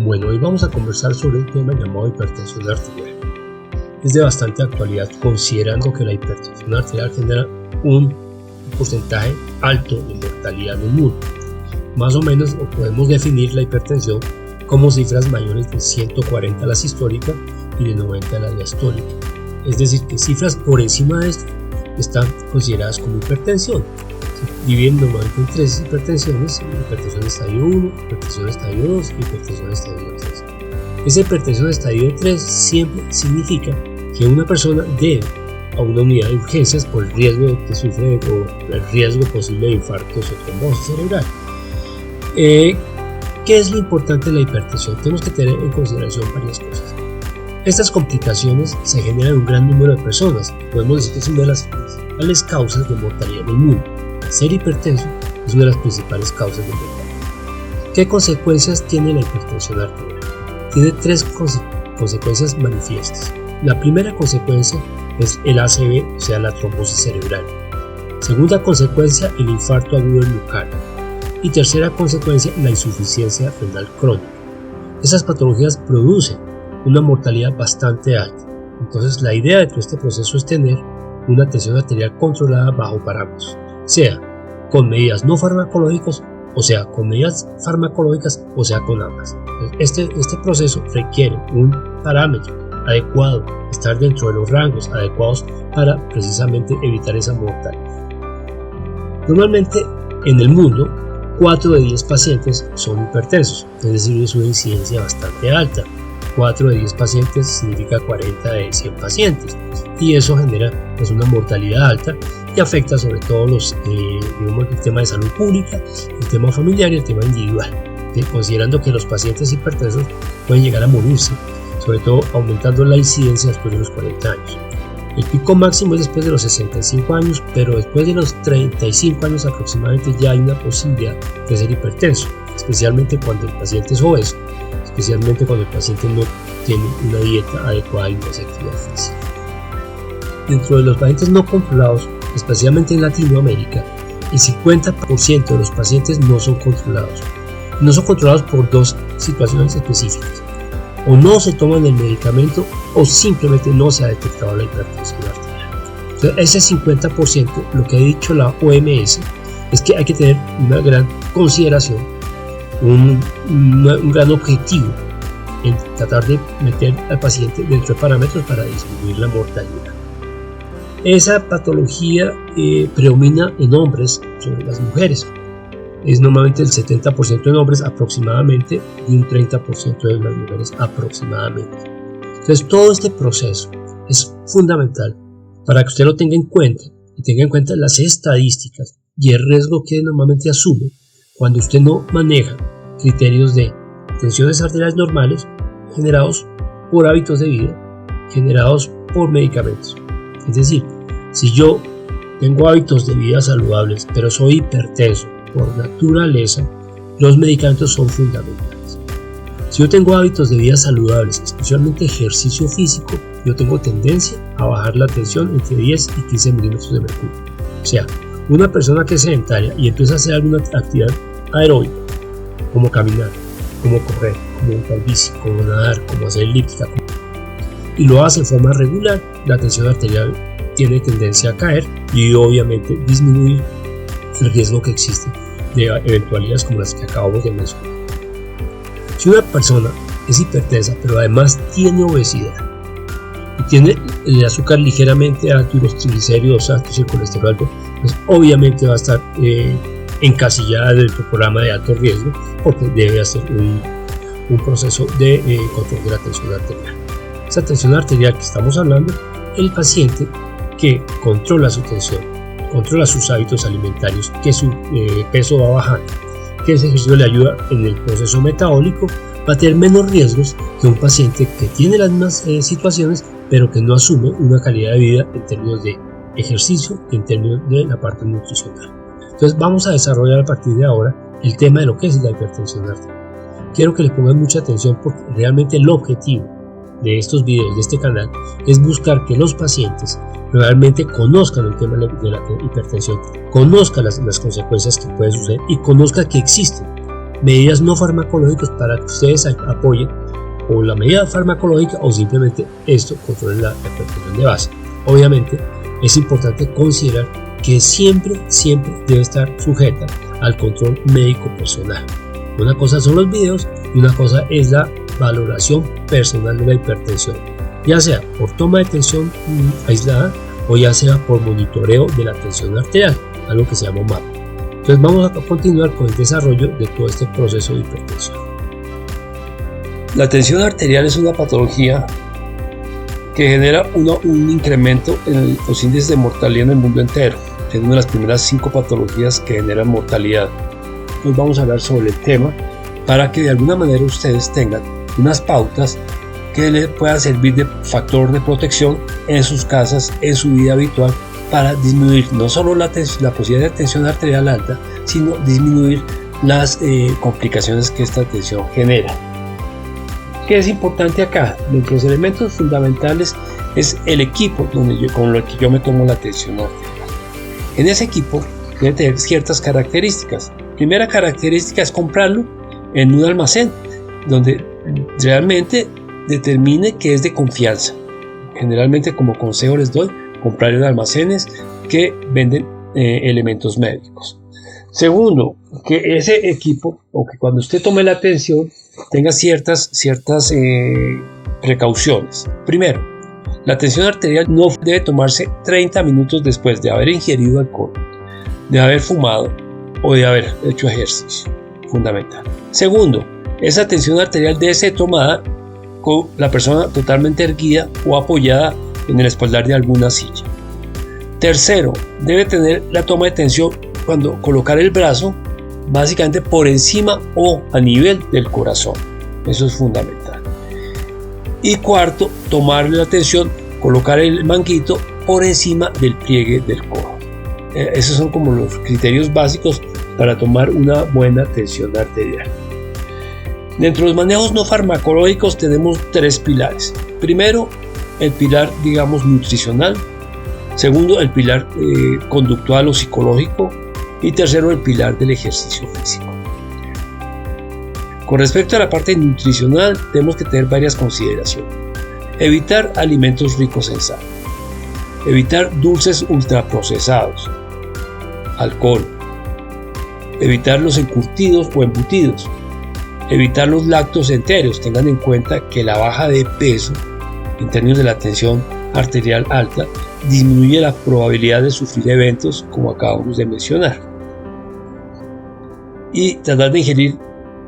Bueno, hoy vamos a conversar sobre el tema llamado hipertensión arterial. Es de bastante actualidad considerando que la hipertensión arterial genera un porcentaje alto de mortalidad en el mundo. Más o menos podemos definir la hipertensión como cifras mayores de 140 la sistólica y de 90 la diastólica. Es decir, que cifras por encima de esto están consideradas como hipertensión. Dividen normalmente en tres hipertensiones: hipertensión estadio 1, hipertensión estadio 2 y hipertensión estadio 3. Esa hipertensión estadio 3 siempre significa que una persona debe a una unidad de urgencias por el riesgo de que sufre o el riesgo posible de infartos o trombosis cerebral. ¿Qué es lo importante de la hipertensión? Tenemos que tener en consideración varias cosas. Estas complicaciones se generan en un gran número de personas. Podemos decir que es una de las principales causas de mortalidad en el mundo. Ser hipertenso es una de las principales causas de mortalidad. ¿Qué consecuencias tiene la hipertensión arterial? Tiene tres consecuencias manifiestas. La primera consecuencia es el ACV, o sea, la trombosis cerebral. Segunda consecuencia, el infarto agudo del miocardio. Y tercera consecuencia, la insuficiencia renal crónica. Esas patologías producen una mortalidad bastante alta. Entonces, la idea de todo este proceso es tener una tensión arterial controlada bajo parámetros, sea con medidas no farmacológicas, o sea con medidas farmacológicas, o sea con ambas. Este proceso requiere un parámetro adecuado, estar dentro de los rangos adecuados para precisamente evitar esa mortalidad. Normalmente en el mundo 4 de 10 pacientes son hipertensos, es decir, es una incidencia bastante alta. 4 de 10 pacientes significa 40 de 100 pacientes, y eso genera una mortalidad alta y afecta sobre todo el tema de salud pública, el tema familiar y el tema individual, considerando que los pacientes hipertensos pueden llegar a morirse, sobre todo aumentando la incidencia después de los 40 años. El pico máximo es después de los 65 años, pero después de los 35 años aproximadamente ya hay una posibilidad de ser hipertenso, especialmente cuando el paciente es obeso, especialmente cuando el paciente no tiene una dieta adecuada y no hace actividad física. Dentro de los pacientes no controlados, especialmente en Latinoamérica, el 50% de los pacientes no son controlados. No son controlados por dos situaciones específicas: o no se toman el medicamento o simplemente no se ha detectado la hipertensión arterial. Entonces, ese 50%, lo que ha dicho la OMS es que hay que tener una gran consideración, un gran objetivo en tratar de meter al paciente dentro de parámetros para disminuir la mortalidad. Esa patología predomina en hombres sobre las mujeres. Es normalmente el 70% en hombres aproximadamente y un 30% de las mujeres aproximadamente. Entonces, todo este proceso es fundamental para que usted lo tenga en cuenta y tenga en cuenta las estadísticas y el riesgo que normalmente asume cuando usted no maneja criterios de tensiones arteriales normales generados por hábitos de vida, generados por medicamentos. Es decir, si yo tengo hábitos de vida saludables pero soy hipertenso por naturaleza, los medicamentos son fundamentales. Si yo tengo hábitos de vida saludables, especialmente ejercicio físico, yo tengo tendencia a bajar la tensión entre 10 y 15 milímetros de mercurio. O sea, una persona que es sedentaria y empieza a hacer alguna actividad aeróbica, como caminar, como correr, como montar bici, como nadar, como hacer elíptica, y lo hace en forma regular, la tensión arterial tiene tendencia a caer y obviamente disminuir el riesgo que existe de eventualidades como las que acabamos de mencionar. Si una persona es hipertensa pero además tiene obesidad y tiene el azúcar ligeramente alto y los triglicéridos altos y el colesterol alto, pues obviamente va a estar encasillada dentro del programa de alto riesgo, porque debe hacer un proceso de control de la tensión arterial. Esa tensión arterial que estamos hablando, el paciente que controla su tensión, controla sus hábitos alimentarios, que su peso va bajando, que ese ejercicio le ayuda en el proceso metabólico, va a tener menos riesgos que un paciente que tiene las mismas situaciones pero que no asume una calidad de vida en términos de ejercicio y en términos de la parte nutricional. Entonces vamos a desarrollar a partir de ahora el tema de lo que es la hipertensión arterial. Quiero que le pongan mucha atención porque realmente el objetivo de estos videos, de este canal, es buscar que los pacientes realmente conozcan el tema de la hipertensión, conozcan las consecuencias que pueden suceder y conozcan que existen medidas no farmacológicas para que ustedes apoyen o la medida farmacológica o simplemente esto controle la hipertensión de base. Obviamente es importante considerar que siempre debe estar sujeta al control médico personal. Una cosa son los videos y una cosa es la valoración personal de la hipertensión, ya sea por toma de tensión aislada o ya sea por monitoreo de la tensión arterial, algo que se llama MAP. Entonces vamos a continuar con el desarrollo de todo este proceso de hipertensión. La tensión arterial es una patología que genera un incremento en los índices de mortalidad en el mundo entero. Es una de las primeras 5 patologías que generan mortalidad. Hoy vamos a hablar sobre el tema para que de alguna manera ustedes tengan unas pautas que les puedan servir de factor de protección en sus casas, en su vida habitual, para disminuir no solo la posibilidad de tensión arterial alta, sino disminuir las complicaciones que esta tensión genera. ¿Qué es importante acá? Entre los elementos fundamentales es el equipo con el que yo me tomo la tensión arterial. En ese equipo debe tener ciertas características. Primera característica es comprarlo en un almacén donde realmente determine que es de confianza. Generalmente, como consejo les doy, comprar en almacenes que venden elementos médicos. Segundo, que ese equipo o que cuando usted tome la tensión tenga ciertas precauciones. Primero, la tensión arterial no debe tomarse 30 minutos después de haber ingerido alcohol, de haber fumado o de haber hecho ejercicio. Fundamental. Segundo, esa tensión arterial debe ser tomada con la persona totalmente erguida o apoyada en el espaldar de alguna silla. Tercero, debe tener la toma de tensión cuando colocar el brazo básicamente por encima o a nivel del corazón. Eso es fundamental. Y cuarto, tomar la tensión, colocar el manguito por encima del pliegue del codo. Esos son como los criterios básicos para tomar una buena tensión arterial. Dentro de los manejos no farmacológicos tenemos 3 pilares. Primero, el pilar, digamos, nutricional. Segundo, el pilar conductual o psicológico. Y tercero, el pilar del ejercicio físico. Con respecto a la parte nutricional, tenemos que tener varias consideraciones. Evitar alimentos ricos en sal. Evitar dulces ultraprocesados. Alcohol. Evitar los encurtidos o embutidos. Evitar los lácteos enteros. Tengan en cuenta que la baja de peso en términos de la tensión arterial alta disminuye la probabilidad de sufrir eventos como acabamos de mencionar. Y tratar de ingerir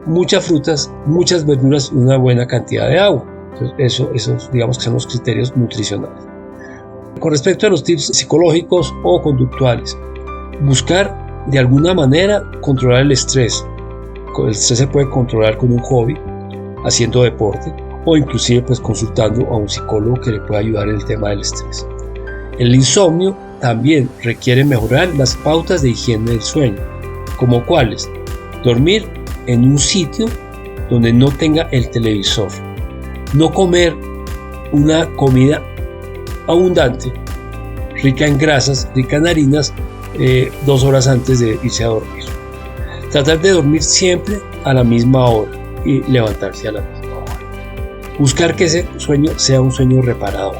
muchas frutas, muchas verduras y una buena cantidad de agua. Entonces, esos digamos que son los criterios nutricionales. Con respecto a los tips psicológicos o conductuales, buscar de alguna manera controlar el estrés. El estrés se puede controlar con un hobby, haciendo deporte o inclusive pues consultando a un psicólogo que le pueda ayudar en el tema del estrés. El insomnio también requiere mejorar las pautas de higiene del sueño, como cuáles: dormir en un sitio donde no tenga el televisor, no comer una comida abundante, rica en grasas, rica en harinas, 2 horas antes de irse a dormir. Tratar de dormir siempre a la misma hora y levantarse a la misma hora. Buscar que ese sueño sea un sueño reparador.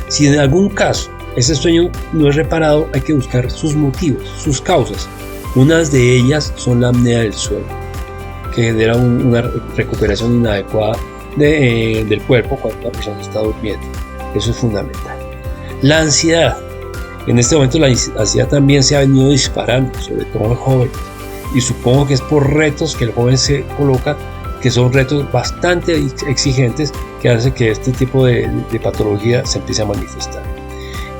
Si en algún caso ese sueño no es reparado, hay que buscar sus motivos, sus causas. Unas de ellas son la apnea del sueño, que genera una recuperación inadecuada del cuerpo cuando la persona está durmiendo. Eso es fundamental. La ansiedad. En este momento la ansiedad también se ha venido disparando, sobre todo en jóvenes. Y supongo que es por retos que el joven se coloca, que son retos bastante exigentes que hacen que este tipo de patología se empiece a manifestar.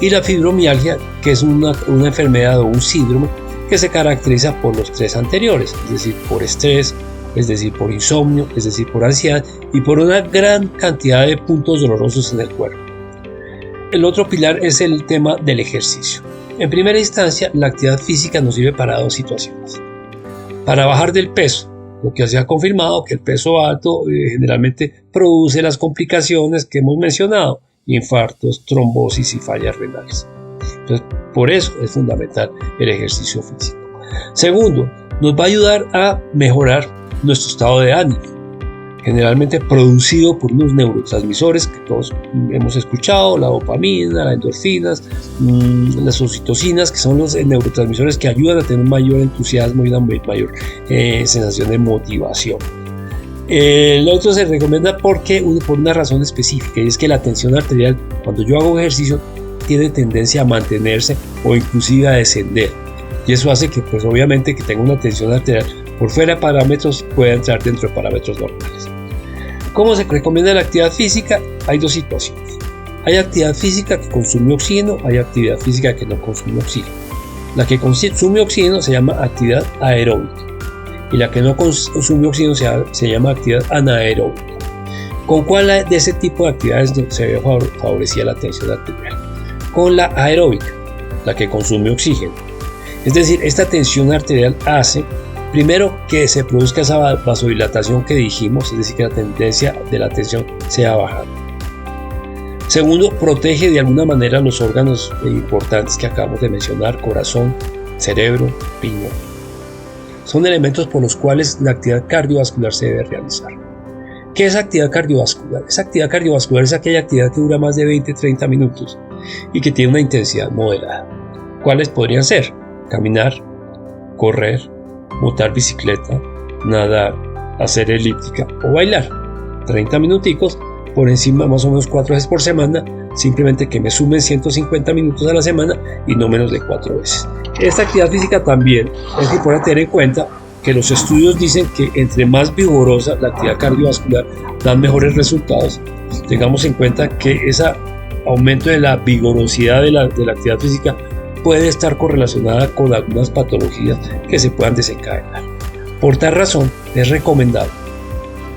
Y la fibromialgia, que es una enfermedad o un síndrome que se caracteriza por los 3 anteriores, es decir, por estrés, es decir, por insomnio, es decir, por ansiedad y por una gran cantidad de puntos dolorosos en el cuerpo. El otro pilar es el tema del ejercicio. En primera instancia, la actividad física nos sirve para 2 situaciones. Para bajar del peso, lo que se ha confirmado que el peso alto generalmente produce las complicaciones que hemos mencionado: infartos, trombosis y fallas renales. Entonces, por eso es fundamental el ejercicio físico. Segundo, nos va a ayudar a mejorar nuestro estado de ánimo, generalmente producido por unos neurotransmisores que todos hemos escuchado, la dopamina, las endorfinas, las oxitocinas, que son los neurotransmisores que ayudan a tener un mayor entusiasmo y una mayor sensación de motivación. El otro se recomienda por una razón específica, y es que la tensión arterial, cuando yo hago ejercicio, tiene tendencia a mantenerse o inclusive a descender, y eso hace que pues obviamente que tenga una tensión arterial por fuera de parámetros pueda entrar dentro de parámetros normales. ¿Cómo se recomienda la actividad física? Hay dos situaciones. Hay actividad física que consume oxígeno, hay actividad física que no consume oxígeno. La que consume oxígeno se llama actividad aeróbica y la que no consume oxígeno se llama actividad anaeróbica. ¿Con cuál de ese tipo de actividades se ve favorecida la tensión arterial? Con la aeróbica, la que consume oxígeno. Es decir, esta tensión arterial hace primero que se produzca esa vasodilatación que dijimos, es decir, que la tendencia de la tensión sea bajando. Segundo, protege de alguna manera los órganos importantes que acabamos de mencionar: corazón, cerebro, riñón. Son elementos por los cuales la actividad cardiovascular se debe realizar. ¿Qué es actividad cardiovascular? Esa actividad cardiovascular es aquella actividad que dura más de 20-30 minutos y que tiene una intensidad moderada. ¿Cuáles podrían ser? Caminar, correr, montar bicicleta, nadar, hacer elíptica o bailar. 30 minuticos, por encima más o menos 4 veces por semana, simplemente que me sumen 150 minutos a la semana y no menos de 4 veces. Esta actividad física también es importante tener en cuenta que los estudios dicen que entre más vigorosa la actividad cardiovascular dan mejores resultados. Tengamos en cuenta que ese aumento de la vigorosidad de la actividad física puede estar correlacionada con algunas patologías que se puedan desencadenar. Por tal razón, es recomendable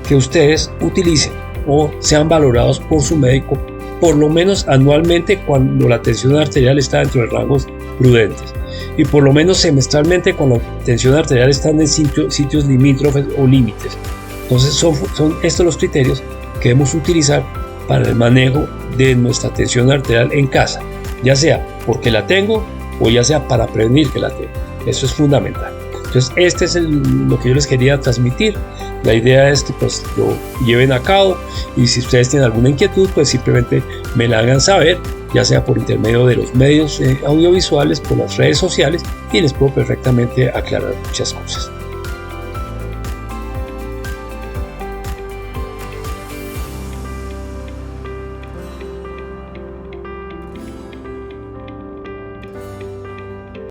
que ustedes utilicen o sean valorados por su médico por lo menos anualmente cuando la tensión arterial está dentro de rangos prudentes y por lo menos semestralmente cuando la tensión arterial está en sitios limítrofes o límites. Entonces son estos los criterios que debemos utilizar para el manejo de nuestra tensión arterial en casa, ya sea porque la tengo o ya sea para prevenir que la tenga. Eso es fundamental. Entonces este es lo que yo les quería transmitir. La idea es que pues lo lleven a cabo y si ustedes tienen alguna inquietud pues simplemente me la hagan saber, ya sea por intermedio de los medios audiovisuales, por las redes sociales, y les puedo perfectamente aclarar muchas cosas.